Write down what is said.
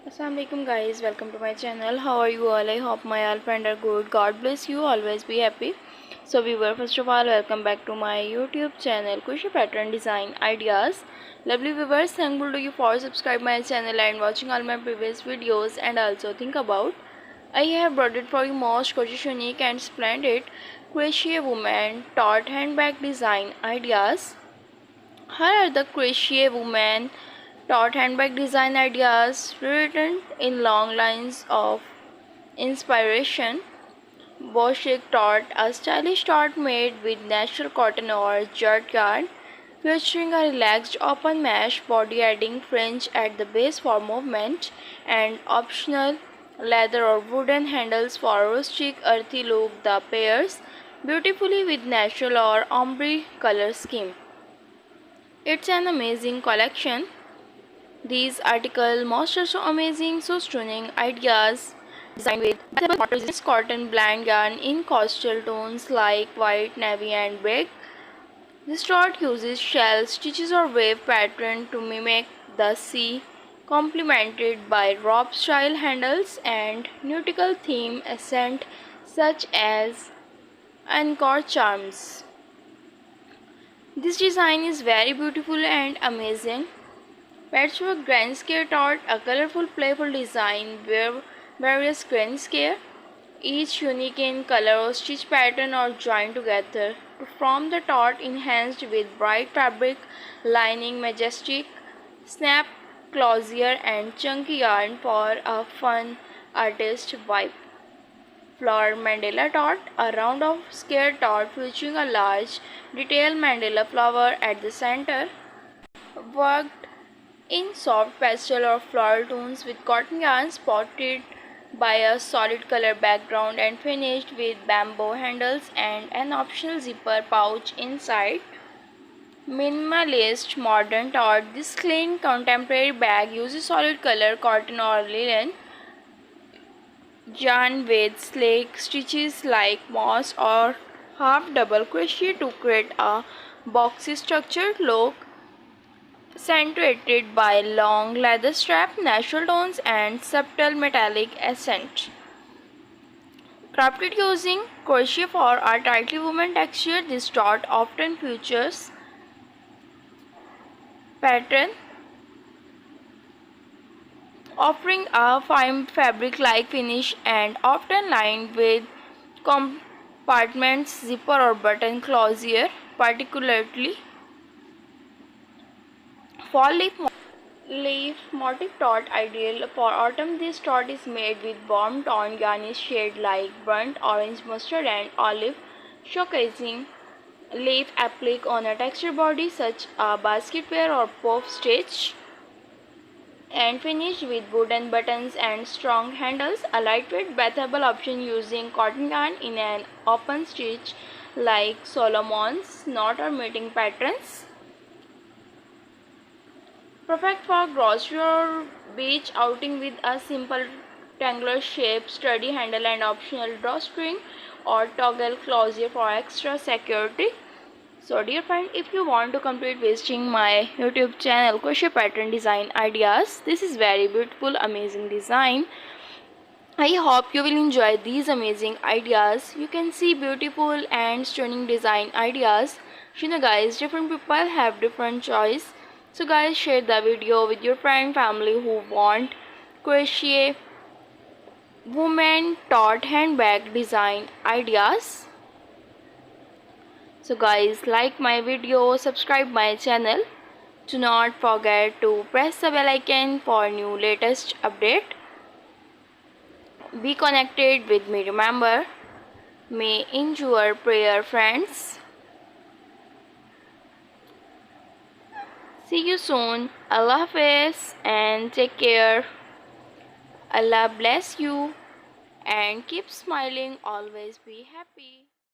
Assalamualaikum guys, welcome to my channel. How are you all? I hope my all friends are good. God bless you, always be happy. So viewer, first of all, welcome back to my YouTube channel Crochet Pattern Design Ideas. Lovely viewers, thankful to you for subscribe my channel and watching all my previous videos. And also think about I have brought it for you most gorgeous, unique and splendid crochet woman Tote handbag design ideas. Here are the crochet woman Tote handbag design ideas written in long lines of inspiration. Boutique Tote, a stylish tote made with natural cotton or jute yarn, featuring a relaxed open mesh body adding fringe at the base for movement and optional leather or wooden handles for a rustic earthy look that pairs beautifully with natural or ombre color scheme. It's an amazing collection. These articles most are so amazing, so stunning ideas designed with water-resistant cotton blend yarn in coastal tones like white, navy and brick. This tote uses shell, stitches or wave pattern to mimic the sea, complemented by rope style handles and nautical theme accent such as anchor charms. This design is very beautiful and amazing. Patchwork grain scare tote, a colorful playful design where various grain scare, each unique in color or stitch pattern or joined together to form the tote enhanced with bright fabric lining, majestic snap closure and chunky yarn for a fun artist vibe. Flower mandala tote, a round of scare tote featuring a large detailed mandala flower at the center, worked in soft pastel or floral tones with cotton yarn spotted by a solid color background and finished with bamboo handles and an optional zipper pouch inside. Minimalist modern tote, this clean contemporary bag uses solid color cotton or linen yarn with sleek stitches like moss or half double crochet to create a boxy structured look, accentuated by long leather strap, natural tones and subtle metallic accent. Crafted using crochet for a tightly woven texture, this tote often features pattern offering a fine fabric-like finish and often lined with compartments, zipper or button closure, particularly fall leaf motif tote ideal for autumn. This tote is made with warm tone garnish shade like burnt orange, mustard and olive, showcasing leaf applique on a textured body such a basket wear or puff stitch, and finished with wooden buttons and strong handles. A lightweight bathable option using cotton yarn in an open stitch like Solomon's knot or mating patterns. Perfect for grocery or beach outing with a simple triangular shape, sturdy handle and optional drawstring or toggle closure for extra security. So dear friend, if you want to complete visiting my YouTube channel Crochet Pattern Design Ideas, this is very beautiful amazing design. I hope you will enjoy these amazing ideas. You can see beautiful and stunning design ideas. You know guys, different people have different choice. So guys, share the video with your friend family who want crochet woman tote handbag design ideas. So guys, like my video, subscribe my channel. Do not forget to press the bell icon for new latest update. Be connected with me, remember. May endure prayer friends. See you soon. Allah Hafiz and take care. Allah bless you and keep smiling, always be happy.